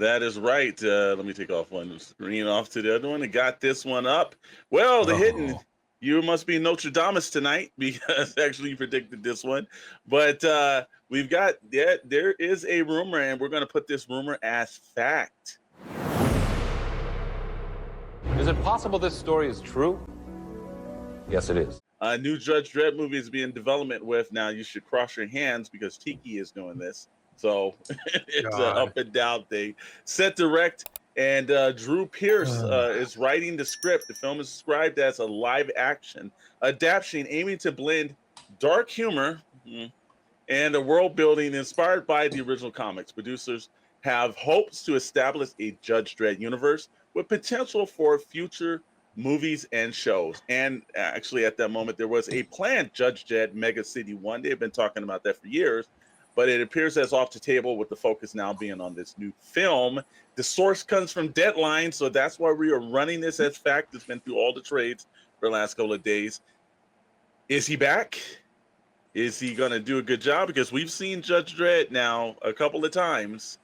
That is right. Let me take off one screen off to the other one. I got this one up. Well, the hidden. You must be Nostradamus tonight because actually you predicted this one. But we've got, there is a rumor, and we're going to put this rumor as fact. Is it possible this story is true? Yes, it is. A new Judge Dredd movie is being development with. Now you should cross your hands because Tiki is doing this. So it's an up and down thing. Set direct, and Drew Pierce is writing the script. The film is described as a live action adaptation aiming to blend dark humor and a world building inspired by the original comics. Producers have hopes to establish a Judge Dredd universe with potential for future movies and shows. And actually at that moment, there was a planned Judge Dredd Mega City 1. They've been talking about that for years, but it appears as off the table with the focus now being on this new film. The source comes from Deadline, so that's why we are running this as fact. It's been through all the trades for the last couple of days. Is he back? Is he going to do a good job? Because we've seen Judge Dredd now a couple of times.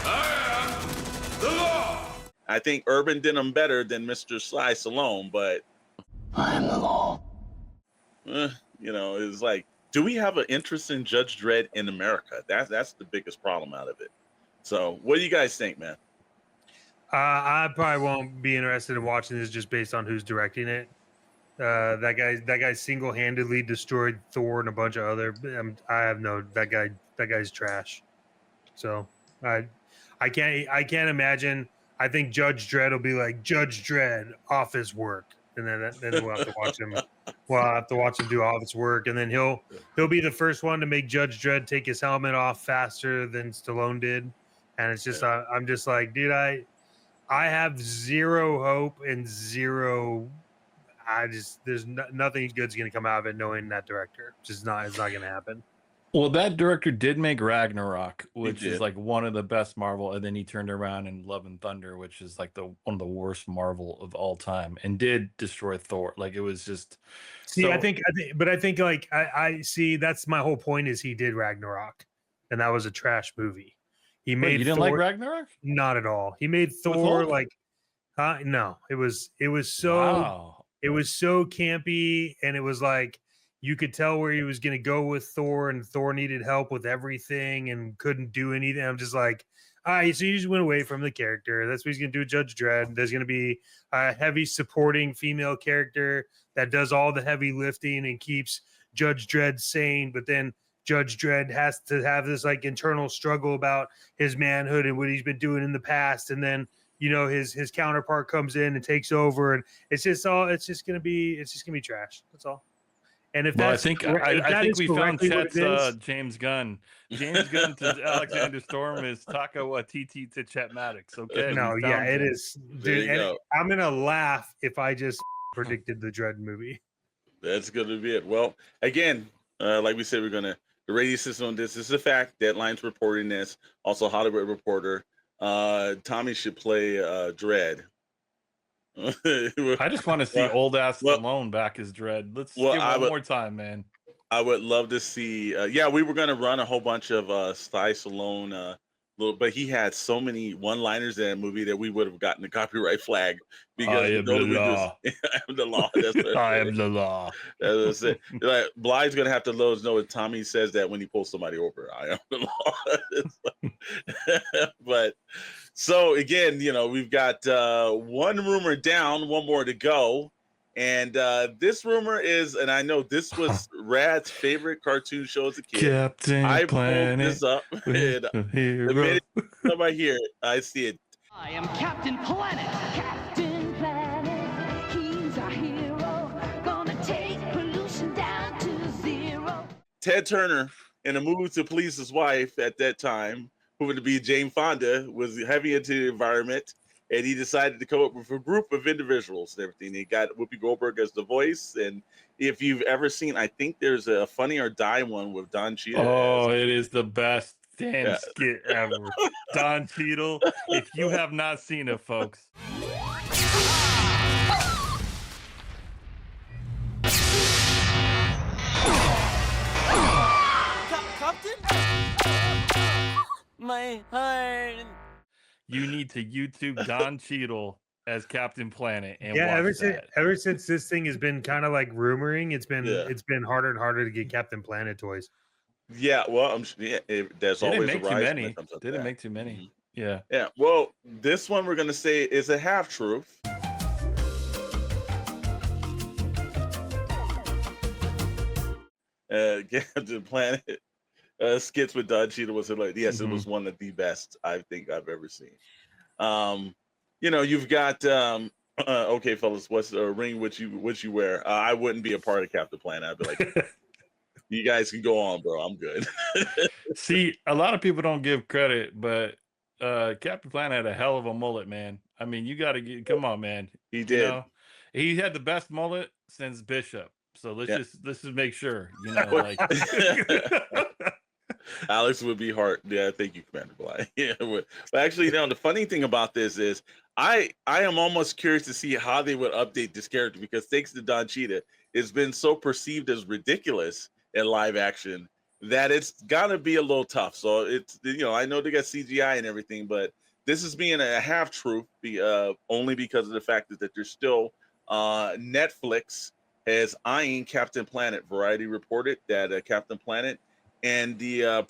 I am the law. I think Urban did him better than Mr. Sly Stallone, but I am the law. You know, it's like, do we have an interest in Judge Dredd in America? That's the biggest problem out of it. So what do you guys think, man? I probably won't be interested in watching this just based on who's directing it. That guy single-handedly destroyed Thor and a bunch of other. I have no that guy's trash. So I can't imagine. I think Judge Dredd will be like Judge Dredd office work, and then we'll have to watch him. Well, I'll have to watch him do office work, and then he'll be the first one to make Judge Dredd take his helmet off faster than Stallone did, and it's just I'm just like, dude, I have zero hope and zero. There's nothing good's gonna come out of it knowing that director. It's not gonna happen. Well, that director did make Ragnarok, which is like one of the best Marvel, and then he turned around in Love and Thunder, which is like one of the worst Marvel of all time, and did destroy Thor. Like it was just. See, I think like I see. That's my whole point. Is he did Ragnarok, and that was a trash movie. He made. You didn't Thor, like Ragnarok? Not at all. He made Thor like, no. It was so. Wow. It was so campy, and it was like. You could tell where he was going to go with Thor, and Thor needed help with everything and couldn't do anything. I'm just like, all right, so you just went away from the character. That's what he's going to do with Judge Dredd. There's going to be a heavy supporting female character that does all the heavy lifting and keeps Judge Dredd sane. But then Judge Dredd has to have this like internal struggle about his manhood and what he's been doing in the past. And then, you know, his counterpart comes in and takes over, and it's just going to be trash. That's all. And if well, that's I think we found Chet's James Gunn. James Gunn to Alexander Storm is Taika Waititi to Chet Maddox. Okay. No, yeah, it is. Dude, go. I'm gonna laugh if I just predicted the Dredd movie. That's gonna be it. Well, again, like we said, we're gonna the radio system on this. This is a fact. Deadline's reporting this. Also, Hollywood Reporter. Tommy should play Dredd. I just want to see old ass Stallone back as Dredd. Let's give one more time, man. I would love to see. We were gonna run a whole bunch of Sly Stallone, but he had so many one-liners in that movie that we would have gotten the copyright flag. Because I am the law. I am the law. That's what I am the law. That's it. Like Blythe's gonna have to let us know when Tommy says that when he pulls somebody over. I am the law. But. So again, you know, we've got one rumor down, one more to go. And this rumor is, and I know this was Rad's favorite cartoon show as a kid. Captain I Planet, pulled this up. And the minute I hear it, I see it. I am Captain Planet. Captain Planet, he's our hero. Gonna take pollution down to zero. Ted Turner, in a move to please his wife at that time, who to be Jane Fonda, was heavy into the environment, and he decided to come up with a group of individuals and everything. He got Whoopi Goldberg as the voice, and if you've ever seen, I think there's a Funny or Die one with Don Cheadle. Oh, it is the best damn skit ever. Don Cheadle, if you have not seen it, folks. Captain? My You need to YouTube Don Cheadle as Captain Planet and Yeah, watch that. ever since this thing has been kind of like rumoring, it's been harder and harder to get Captain Planet toys. Yeah, well, there's Didn't always make a rise too when many. it comes up to Didn't that. make too many. Mhm. Yeah. Yeah, well, this one we're gonna say is a half truth. Captain Planet skits with Don Cheadle was like, yes, it was one of the best I think I've ever seen. You've got okay, fellas, what's the ring which you wear? I wouldn't be a part of Captain Planet. I'd be like, you guys can go on, bro. I'm good. See, a lot of people don't give credit, but Captain Planet had a hell of a mullet, man. I mean, you got to come on, man. He did. You know, he had the best mullet since Bishop. So let's just make sure, like. Alex would be hard. Yeah, thank you, Commander Bly. Yeah, but actually, the funny thing about this is I am almost curious to see how they would update this character, because thanks to Don Cheadle, it's been so perceived as ridiculous in live action that it's gotta be a little tough. So it's, I know they got CGI and everything, but this is being a half truth, only because of the fact that there's still Netflix has eyeing Captain Planet. Variety reported that Captain Planet and the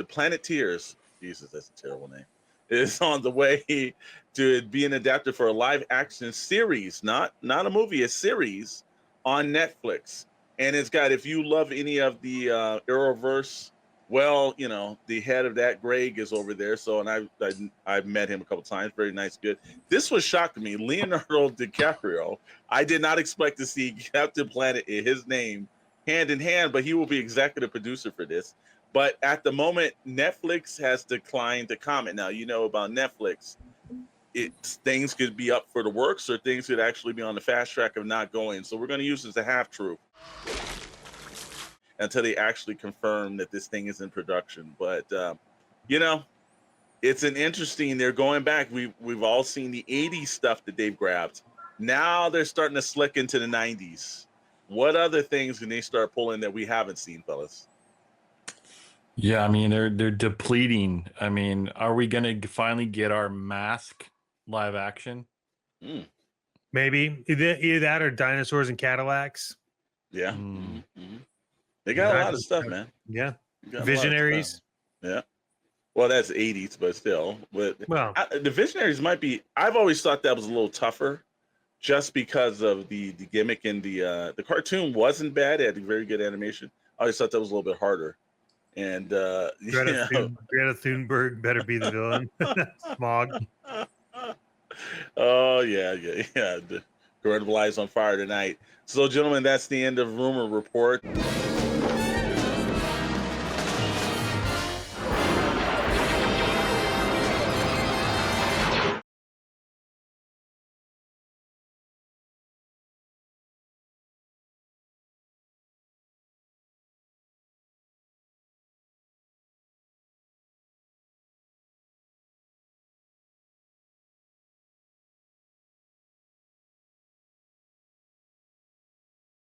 Planeteers, Jesus, that's a terrible name, is on the way to be an adapted for a live action series, not a movie, a series on Netflix. And it's got, if you love any of the Arrowverse, well, the head of that, Greg, is over there. So, and I've met him a couple times. Very nice, good. This was shocking me. Leonardo DiCaprio. I did not expect to see Captain Planet in his name hand in hand, but he will be executive producer for this. But at the moment, Netflix has declined to comment. Now, about Netflix, things could be up for the works, or things could actually be on the fast track of not going. So we're going to use this as a half truth until they actually confirm that this thing is in production. But it's an interesting. They're going back. We've all seen the '80s stuff that they've grabbed. Now they're starting to slick into the '90s. What other things can they start pulling that we haven't seen, fellas? Yeah, I mean, they're depleting. I mean, are we gonna finally get our Mask live action? Maybe either that or dinosaurs and Cadillacs. Yeah, they got a lot of stuff, man. Yeah, Visionaries. Yeah, well, that's '80s, but still. But the Visionaries might be. I've always thought that was a little tougher, just because of the gimmick, and the cartoon wasn't bad. It had very good animation. I always thought that was a little bit harder. And Greta Thunberg better be the villain. Smog. Oh yeah. The coronavirus on fire tonight. So, gentlemen, that's the end of Rumor Report.